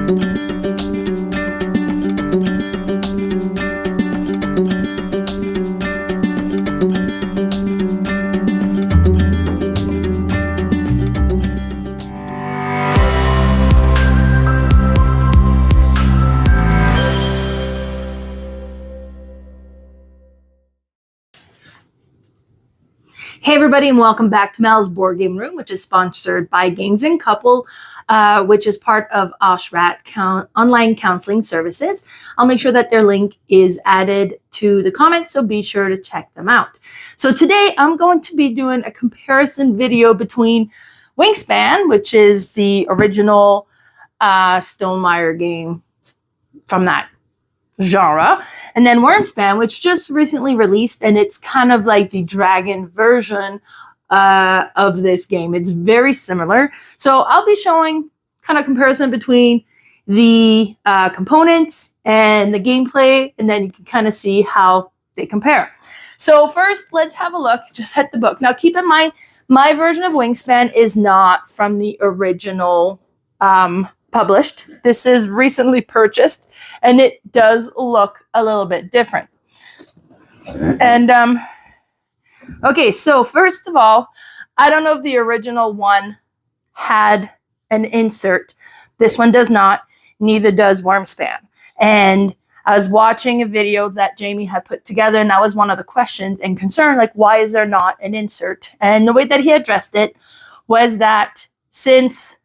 Hey everybody, and welcome back to Mel's Board Game Room, which is sponsored by Games and Couple, which is part of Oshrat online counseling services. I'll make sure that their link is added to the comments, so be sure to check them out. So today I'm going to be doing a comparison video between Wingspan, which is the original Stonemaier game from that genre, and then Wyrmspan, which just recently released, and it's kind of like the dragon version of this game. It's very similar. So I'll be showing kind of comparison between the components and the gameplay, and then you can kind of see how they compare. So first, let's have a look just at the book. Now keep in mind, my version of Wingspan is not from the original published. This is recently purchased, and it does look a little bit different. And okay, so first of all, I don't know if the original one had an insert. This one does not, neither does Wyrmspan. And I was watching a video that Jamie had put together, and that was one of the questions and concern, like, why is there not an insert? And the way that he addressed it was that since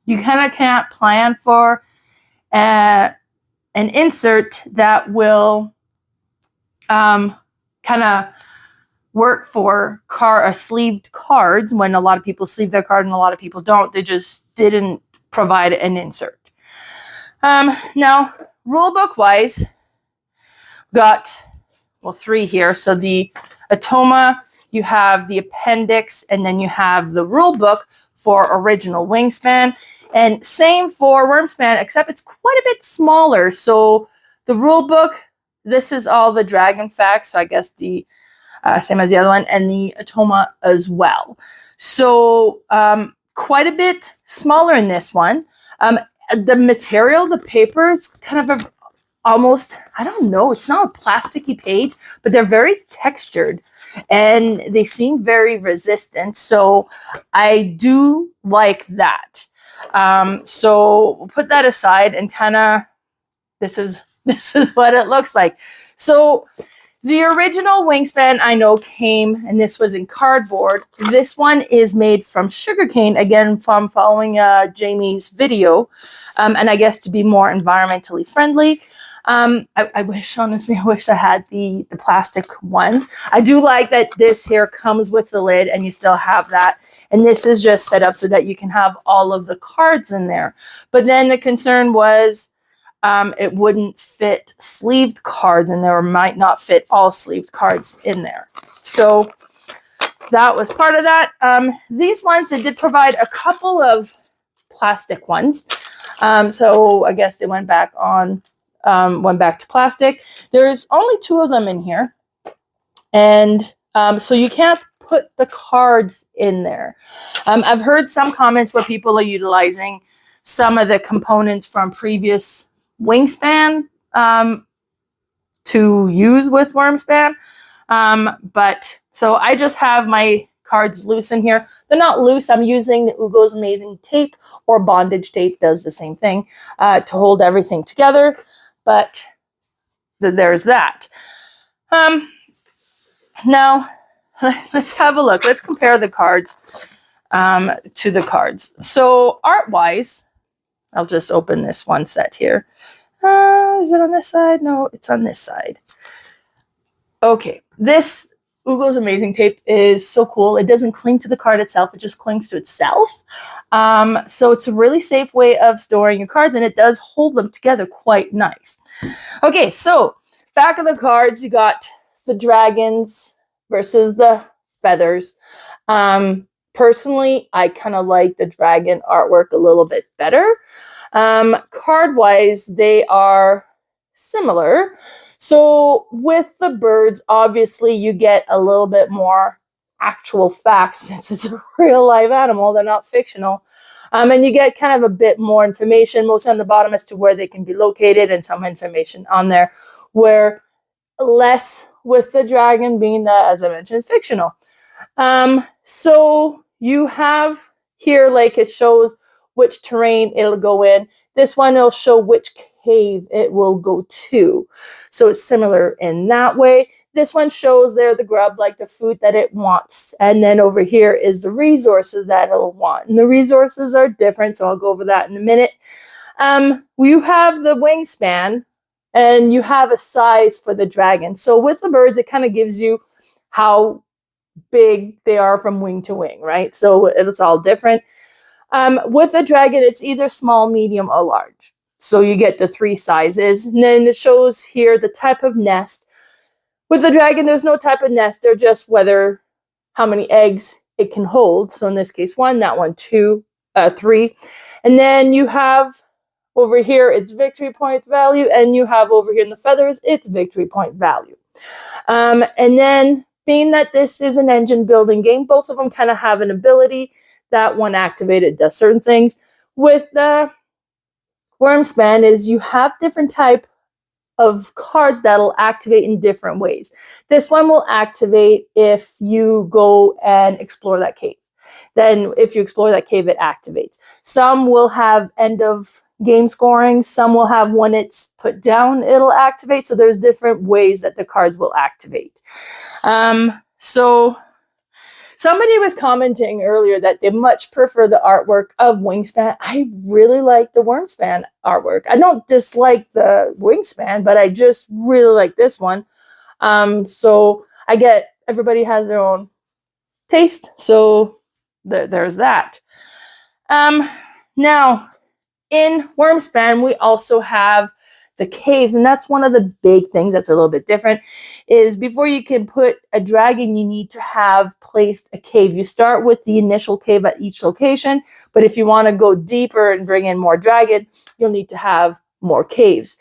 you kind of can't plan for an insert that will kind of work for sleeved cards, when a lot of people sleeve their card and a lot of people don't. They just didn't provide an insert. Now, rulebook wise, got, well, 3 here. So the Atoma, you have the appendix, and then you have the rulebook for original Wingspan. And same for Wyrmspan, except it's quite a bit smaller. So the rule book, this is all the dragon facts. So I guess the same as the other one, and the Atoma as well. So quite a bit smaller in this one. The material, the paper, it's kind of almost, I don't know, it's not a plasticky page, but they're very textured and they seem very resistant. So I do like that. So we'll put that aside and kind of, this is what it looks like. So the original Wingspan I know came, and this was in cardboard. This one is made from sugarcane, again, from following Jamie's video, and I guess to be more environmentally friendly. I wish, honestly, I wish I had the plastic ones. I do like that this here comes with the lid and you still have that. And this is just set up so that you can have all of the cards in there. But then the concern was it wouldn't fit sleeved cards in there, or might not fit all sleeved cards in there. So that was part of that. These ones, they did provide a couple of plastic ones. So I guess they went back to plastic. There's only 2 of them in here, and so you can't put the cards in there. I've heard some comments where people are utilizing some of the components from previous Wingspan to use with Wyrmspan, but so I just have my cards loose in here. They're not loose. I'm using the Ugo's Amazing Tape, or bondage tape, does the same thing, to hold everything together. But there's that. Now, let's have a look. Let's compare the cards to the cards. So art-wise, I'll just open this one set here. Is it on this side? No, it's on this side. Okay, this Ugo's Amazing Tape is so cool. It doesn't cling to the card itself. It just clings to itself. So it's a really safe way of storing your cards, and it does hold them together quite nice. Okay, so back of the cards, you got the dragons versus the feathers. Personally, I kind of like the dragon artwork a little bit better. Card-wise, they are similar. So with the birds, obviously you get a little bit more actual facts since it's a real live animal. They're not fictional. And you get kind of a bit more information, mostly on the bottom as to where they can be located, and some information on there where less with the dragon being that, as I mentioned, fictional. So you have here, like, it shows which terrain it'll go in. This one will show which cave it will go to. So it's similar in that way. This one shows there the grub, like the food that it wants. And then over here is the resources that it'll want. And the resources are different, so I'll go over that in a minute. You have the wingspan, and you have a size for the dragon. So with the birds, it kind of gives you how big they are from wing to wing, right? So it's all different. With the dragon, it's either small, medium, or large. So you get the 3 sizes. And then it shows here the type of nest. With the dragon, there's no type of nest. They're just how many eggs it can hold. So in this case, 1, that one, 2, 3. And then you have over here, it's victory point value. And you have over here in the feathers, it's victory point value. And then being that this is an engine building game, both of them kind of have an ability that when activated does certain things. With the Wyrmspan is you have different type of cards that'll activate in different ways. This one will activate if you go and explore that cave. Then if you explore that cave, it activates. Some will have end of game scoring. Some will have when it's put down, it'll activate. So there's different ways that the cards will activate. So somebody was commenting earlier that they much prefer the artwork of Wingspan. I really like the Wyrmspan artwork. I don't dislike the Wingspan, but I just really like this one. So I get everybody has their own taste. So there's that. Now, in Wyrmspan, we also have the caves, and that's one of the big things that's a little bit different, is before you can put a dragon, you need to have placed a cave. You start with the initial cave at each location, but if you want to go deeper and bring in more dragon, you'll need to have more caves.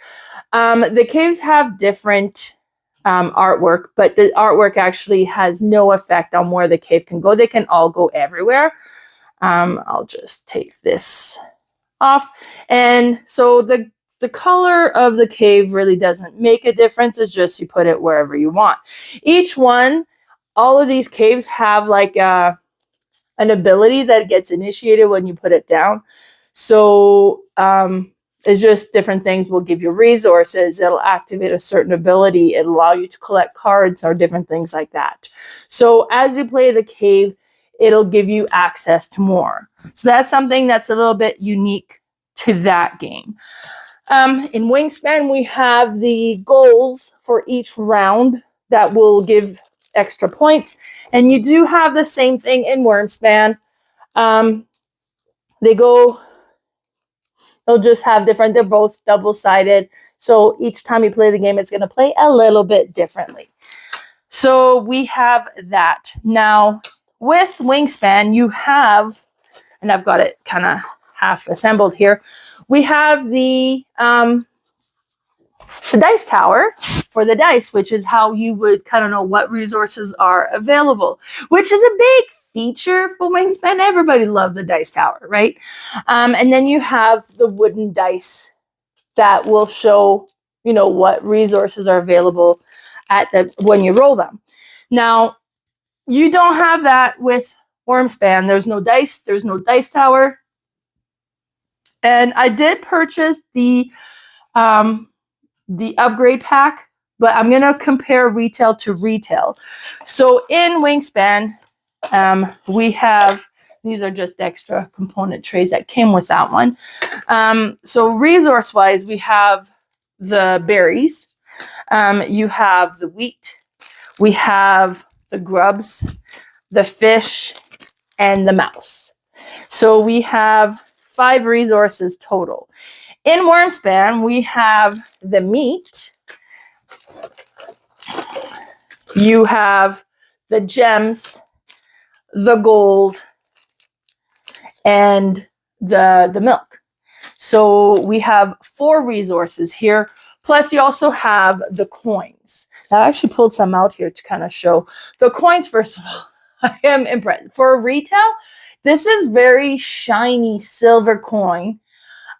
The caves have different artwork, but the artwork actually has no effect on where the cave can go. They can all go everywhere. I'll just take this off. And so the color of the cave really doesn't make a difference. It's just you put it wherever you want. Each one, all of these caves have like an ability that gets initiated when you put it down. So it's just different things will give you resources. It'll activate a certain ability. It'll allow you to collect cards or different things like that. So as you play the cave, it'll give you access to more. So that's something that's a little bit unique to that game. In Wingspan, we have the goals for each round that will give extra points. And you do have the same thing in Wyrmspan. They'll just have different, they're both double-sided. So each time you play the game, it's going to play a little bit differently. So we have that. Now, with Wingspan, you have, and I've got it kind of half assembled here, we have the dice tower for the dice, which is how you would kind of know what resources are available, which is a big feature for Wingspan. Everybody loved the dice tower, right? And then you have the wooden dice that will show, you know, what resources are available when you roll them. Now, you don't have that with Wyrmspan. There's no dice. There's no dice tower. And I did purchase the upgrade pack, but I'm going to compare retail to retail. So in Wingspan, we have, these are just extra component trays that came with that one. So resource-wise, we have the berries. You have the wheat. We have the grubs, the fish, and the mouse. So we have 5 resources total. In Wyrmspan, we have the meat. You have the gems, the gold, and the milk. So we have 4 resources here. Plus, you also have the coins. Now, I actually pulled some out here to kind of show. The coins, first of all, I am impressed. For retail, this is very shiny silver coin.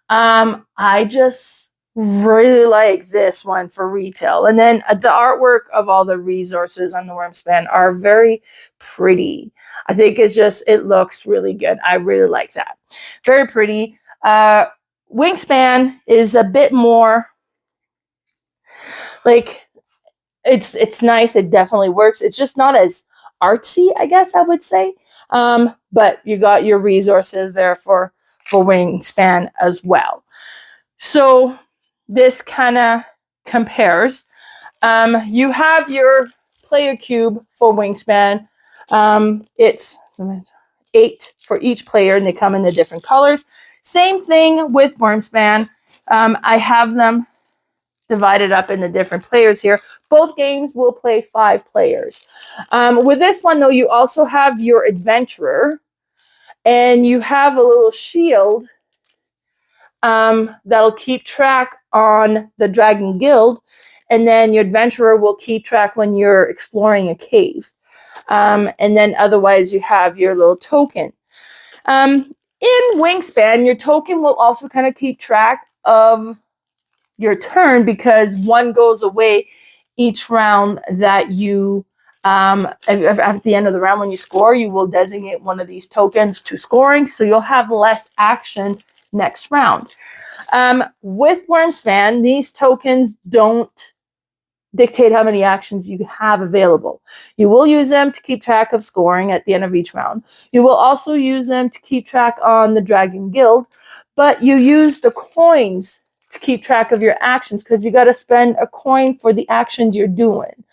I just really like this one for retail. And then the artwork of all the resources on the Wyrmspan are very pretty. I think it looks really good. I really like that. Very pretty. Wingspan is a bit more like, it's nice. It definitely works. It's just not as artsy, I guess I would say. But you got your resources there for Wingspan as well. So this kind of compares. You have your player cube for Wingspan. It's 8 for each player, and they come in the different colors. Same thing with Wyrmspan. I have them divided up into different players here. Both games will play 5 players. With this one, though, you also have your adventurer, and you have a little shield that'll keep track on the Dragon Guild, and then your adventurer will keep track when you're exploring a cave. And then otherwise, you have your little token. In Wingspan, your token will also kind of keep track of your turn, because one goes away each round that you at the end of the round when you score, you will designate one of these tokens to scoring, so you'll have less action next round. With Wyrmspan, these tokens don't dictate how many actions you have available. You will use them to keep track of scoring at the end of each round. You will also use them to keep track on the Dragon Guild, but you use the coins to keep track of your actions, because you got to spend a coin for the actions you're doing.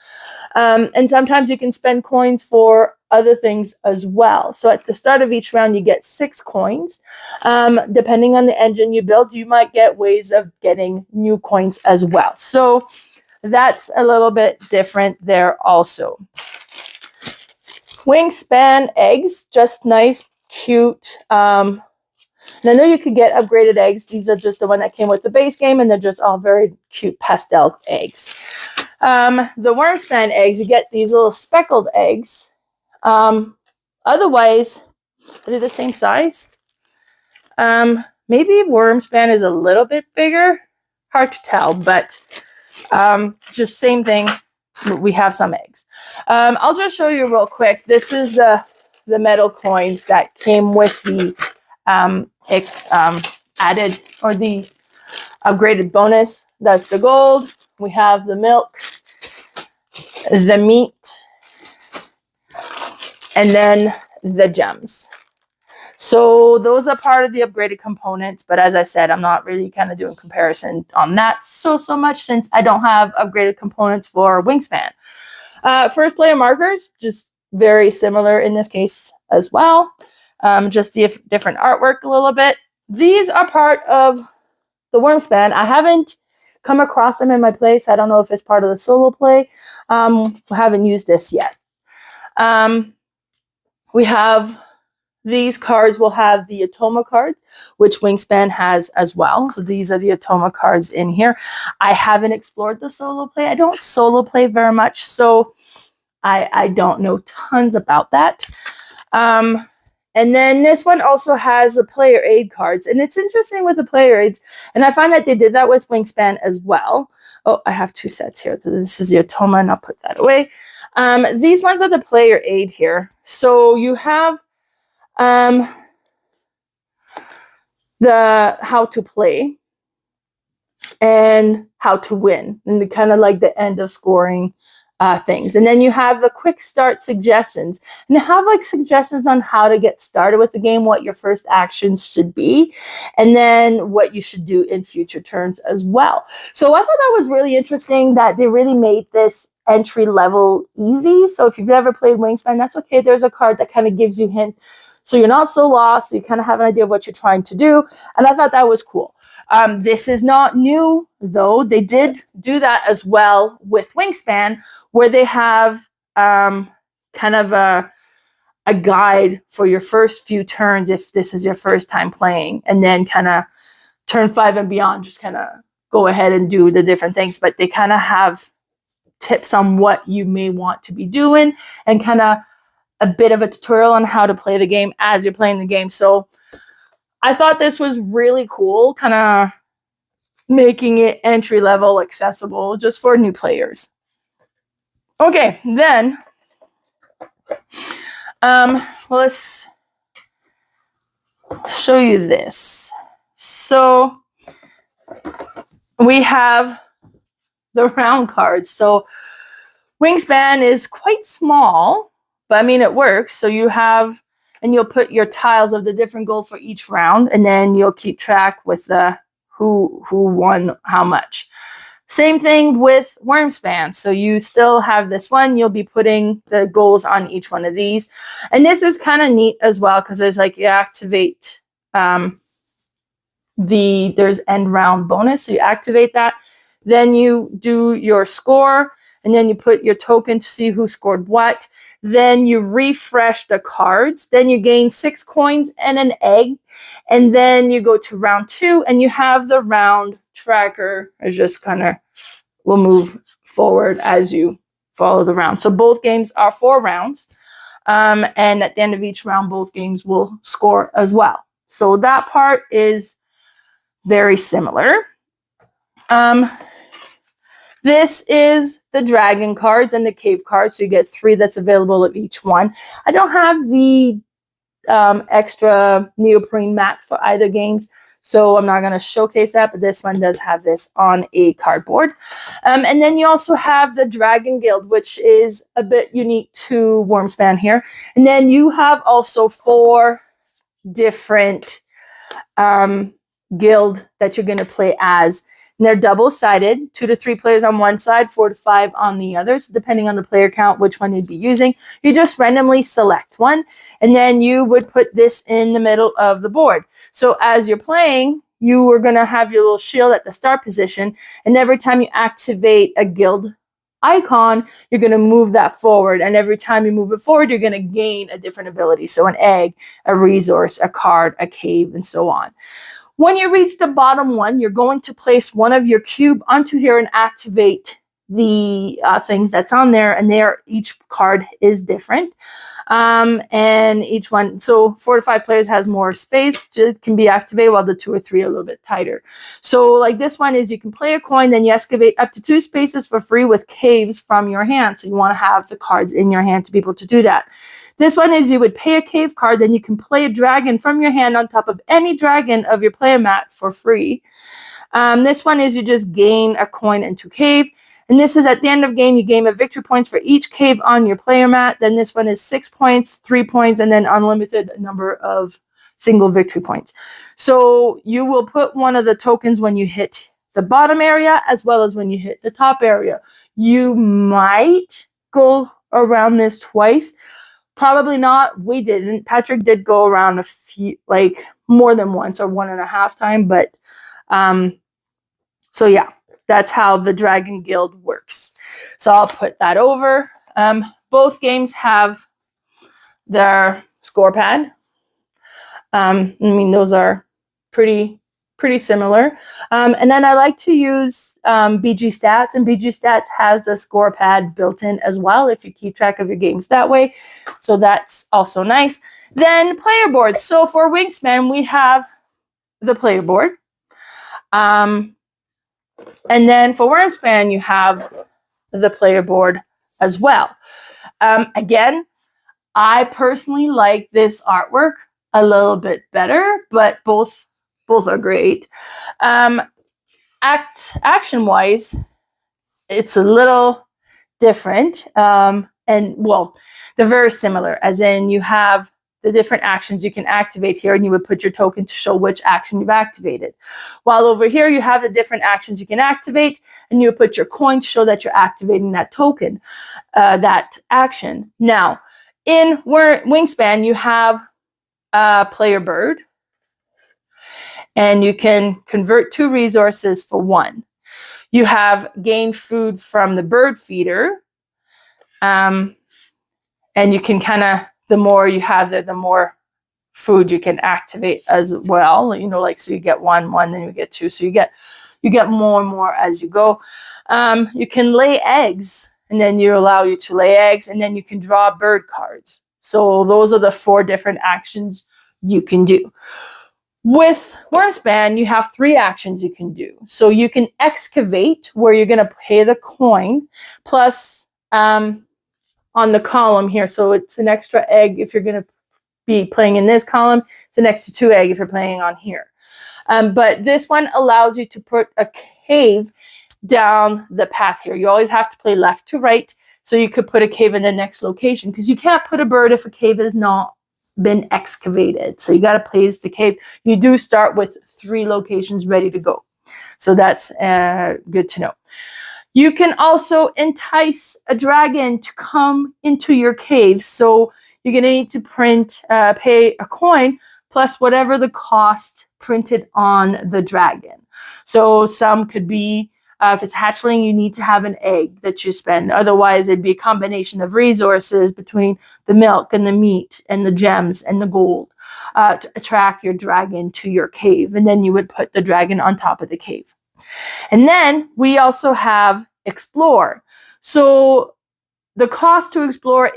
And sometimes you can spend coins for other things as well. So at the start of each round, you get 6 coins. Depending on the engine you build, you might get ways of getting new coins as well. So that's a little bit different there also. Wingspan eggs, just nice, cute. And I know you could get upgraded eggs. These are just the one that came with the base game, and they're just all very cute pastel eggs. The Wyrmspan eggs, you get these little speckled eggs. Otherwise, are they the same size? Maybe Wyrmspan is a little bit bigger. Hard to tell, but just same thing. We have some eggs. I'll just show you real quick. This is the metal coins that came with the added, or the upgraded bonus. That's the gold. We have the milk, the meat, and then the gems. So those are part of the upgraded components, but as I said, I'm not really kind of doing comparison on that so much, since I don't have upgraded components for Wingspan. First player markers, just very similar in this case as well. Just the different artwork a little bit. These are part of the Wyrmspan. I haven't come across them in my play, so I don't know if it's part of the solo play. I haven't used this yet. We have these cards. Will have the Atoma cards, which Wingspan has as well. So these are the Atoma cards in here. I haven't explored the solo play. I don't solo play very much, so I don't know tons about that. And then this one also has the player aid cards. And it's interesting with the player aids. And I find that they did that with Wingspan as well. Oh, I have 2 sets here. This is the Atoma, and I'll put that away. These ones are the player aid here. So you have the how to play and how to win. And kind of like the end of scoring things. And then you have the quick start suggestions, and have like suggestions on how to get started with the game, what your first actions should be, and then what you should do in future turns as well. So I thought that was really interesting that they really made this entry level easy. So if you've never played Wingspan, that's okay. There's a card that kind of gives you hint, so you're not so lost, so you kind of have an idea of what you're trying to do. And I thought that was cool. This is not new, though. They did do that as well with Wingspan, where they have kind of a guide for your first few turns if this is your first time playing, and then kind of turn 5 and beyond, just kind of go ahead and do the different things. But they kind of have tips on what you may want to be doing, and kind of a bit of a tutorial on how to play the game as you're playing the game. So I thought this was really cool, kind of making it entry level accessible just for new players. Okay, then let's show you this. So we have the round cards. So Wingspan is quite small, but I mean it works. So you have, and you'll put your tiles of the different gold for each round, and then you'll keep track with the who won how much. Same thing with Wyrmspan. So you still have this one. You'll be putting the goals on each one of these. And this is kind of neat as well, because there's like you activate there's end round bonus. So you activate that. Then you do your score, and then you put your token to see who scored what. Then you refresh the cards. Then you gain 6 coins and an egg. And then you go to round 2, and you have the round tracker. It just kind of will move forward as you follow the round. So both games are 4 rounds. And at the end of each round, both games will score as well. So that part is very similar. This is the dragon cards and the cave cards. So you get 3 that's available of each one. I don't have the extra neoprene mats for either games, so I'm not going to showcase that, but this one does have this on a cardboard. And then you also have the Dragon Guild, which is a bit unique to Wyrmspan here. And then you have also 4 different guild that you're going to play as. And they're double-sided, 2 to 3 players on one side, 4 to 5 on the other. So depending on the player count, which one you'd be using, you just randomly select one, and then you would put this in the middle of the board. So as you're playing, you are going to have your little shield at the start position, and every time you activate a guild icon, you're going to move that forward, and every time you move it forward, you're going to gain a different ability. So an egg, a resource, a card, a cave, and so on. When you reach the bottom one, you're going to place one of your cube onto here and activate the things that's on there, and each card is different. And each one, so 4 to 5 players has more space. It can be activated, while the 2 or 3 are a little bit tighter. So like this one is you can play a coin, then you excavate up to 2 spaces for free with caves from your hand. So you want to have the cards in your hand to be able to do that. This one is you would pay a cave card, then you can play a dragon from your hand on top of any dragon of your player mat for free. This one is you just gain a coin and 2 cave. And this is at the end of game, you gain a victory points for each cave on your player mat. Then this one is 6 points, 3 points, and then unlimited number of single victory points. So you will put one of the tokens when you hit the bottom area as well as when you hit the top area. You might go around this twice. Probably not. We didn't. Patrick did go around a few, like more than once or 1.5 times. But so yeah, that's how the Dragon Guild works. So I'll put that over. Both games have their score pad. I mean, those are pretty similar. And then I like to use BG Stats, and BG Stats has a score pad built in as well if you keep track of your games that way. So that's also nice. Then player boards. So for Wingspan, we have the player board. And then for Wyrmspan, you have the player board as well. Again, I personally like this artwork a little bit better, but both are great. Action-wise, it's a little different. And well, they're very similar, as in you have the different actions you can activate here, and you would put your token to show which action you've activated. While over here, you have the different actions you can activate, and you would put your coin to show that you're activating that token, that action. Now, in Wingspan, you have a player bird, and you can convert 2 resources for 1. You have gain food from the bird feeder, and you can kind of, the more you have there, the more food you can activate as well. You know, like, so you get 1, then you get 2. So you get more and more as you go. You can lay eggs, and then you allow you to lay eggs, and then you can draw bird cards. So those are the 4 different actions you can do. With Wyrmspan, you have 3 actions you can do. So you can excavate, where you're going to pay the coin, plus on the column here. So it's an extra egg if you're going to be playing in this column. It's an extra 2 egg if you're playing on here. But this one allows you to put a cave down the path here. You always have to play left to right. So you could put a cave in the next location, because you can't put a bird if a cave has not been excavated. So you got to place the cave. You do start with 3 locations ready to go. So that's good to know. You can also entice a dragon to come into your cave. So you're going to need to pay a coin plus whatever the cost printed on the dragon. So some could be, if it's hatchling, you need to have an egg that you spend. Otherwise, it'd be a combination of resources between the milk and the meat and the gems and the gold to attract your dragon to your cave. And then you would put the dragon on top of the cave. And then we also have explore. So the cost to explore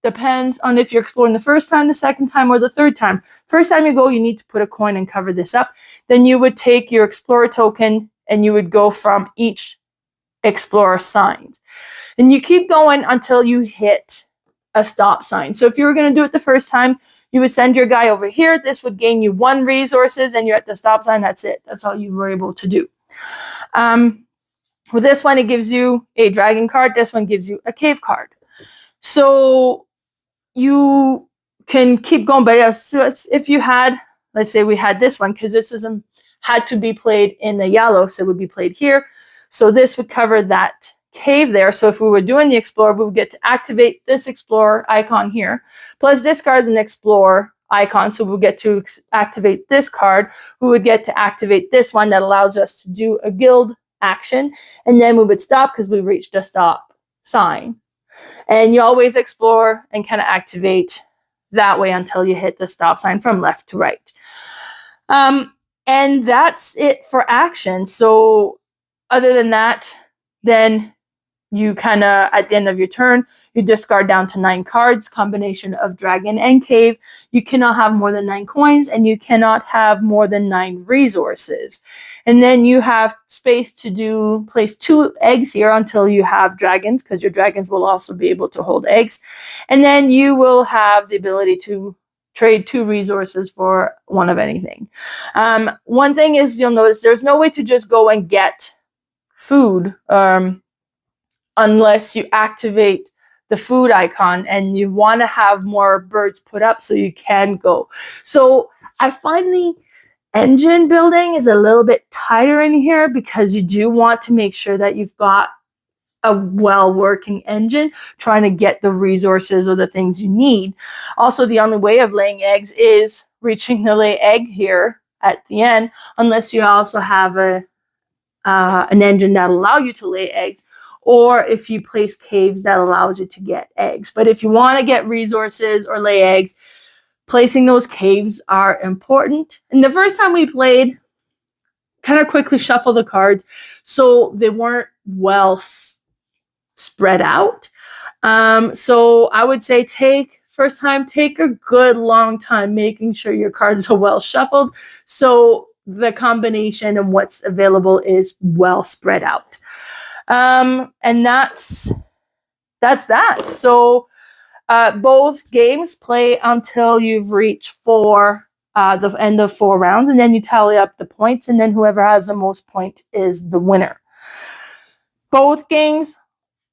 depends on if you're exploring the first time, the second time, or the third time. First time you go, you need to put a coin and cover this up. Then you would take your explorer token and you would go from each explorer sign. And you keep going until you hit a stop sign. So if you were going to do it the first time, you would send your guy over here. This would gain you 1 resources, and you're at the stop sign. That's it. That's all you were able to do. With this one, it gives you a dragon card. This one gives you a cave card. So you can keep going. But if you had, let's say we had this one, because this had to be played in the yellow, so it would be played here. So this would cover that cave there. So if we were doing the explorer, we would get to activate this explorer icon here. Plus this card is an explorer icon, so we'll get to activate this card. We would get to activate this one that allows us to do a guild action, and then we would stop because we reached a stop sign. And you always explore and kind of activate that way until you hit the stop sign from left to right. And that's it for action. So other than that, then you kind of, at the end of your turn, you discard down to 9 cards, combination of dragon and cave. You cannot have more than 9 coins, and you cannot have more than 9 resources. And then you have space to place 2 eggs here until you have dragons, because your dragons will also be able to hold eggs. And then you will have the ability to trade 2 resources for 1 of anything. One thing is, you'll notice there's no way to just go and get food unless you activate the food icon, and you want to have more birds put up so you can go. So I find the engine building is a little bit tighter in here, because you do want to make sure that you've got a well-working engine trying to get the resources or the things you need. Also, the only way of laying eggs is reaching the lay egg here at the end, unless you also have an engine that allows you to lay eggs, or if you place caves that allows you to get eggs. But if you want to get resources or lay eggs, placing those caves are important. And the first time we played, kind of quickly shuffle the cards so they weren't well spread out. So I would say first time, take a good long time making sure your cards are well shuffled, so the combination of what's available is well spread out. And that's that. So both games play until you've reached the end of 4 rounds, and then you tally up the points, and then whoever has the most point is the winner. Both games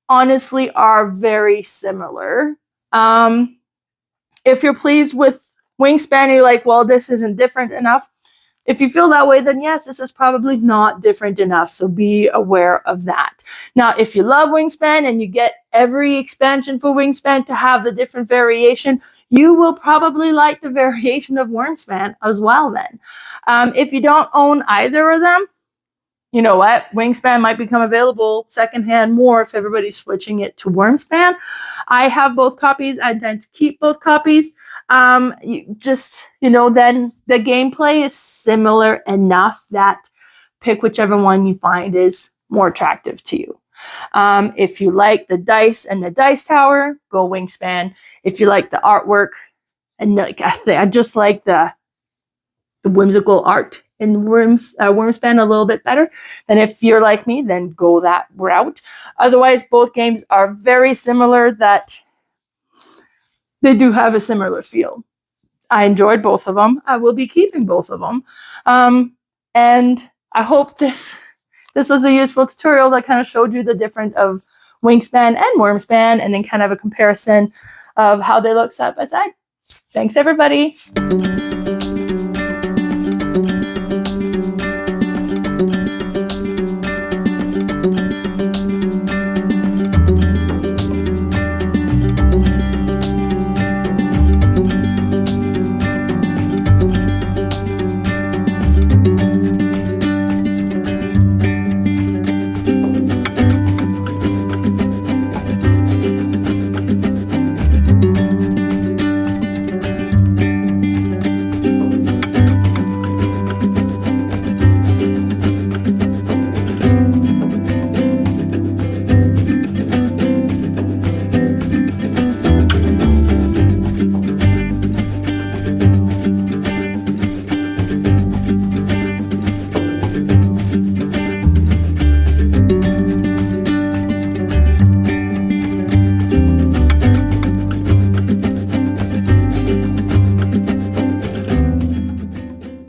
honestly are very similar. If you're pleased with Wingspan, you're like, well, this isn't different enough. If you feel that way, then yes, this is probably not different enough. So be aware of that. Now, if you love Wingspan and you get every expansion for Wingspan to have the different variation, you will probably like the variation of Wyrmspan as well then. If you don't own either of them, you know what? Wingspan might become available secondhand more if everybody's switching it to Wyrmspan. I have both copies. I intend to keep both copies. Then the gameplay is similar enough that pick whichever one you find is more attractive to you. If you like the dice and the dice tower, go Wingspan. If you like the artwork, and I just like the whimsical art in Wyrmspan a little bit better. Then if you're like me, then go that route. Otherwise, both games are very similar, that they do have a similar feel. I enjoyed both of them. I will be keeping both of them. And I hope this was a useful tutorial that kind of showed you the difference of Wingspan and Wyrmspan, and then kind of a comparison of how they look side by side. Thanks, everybody.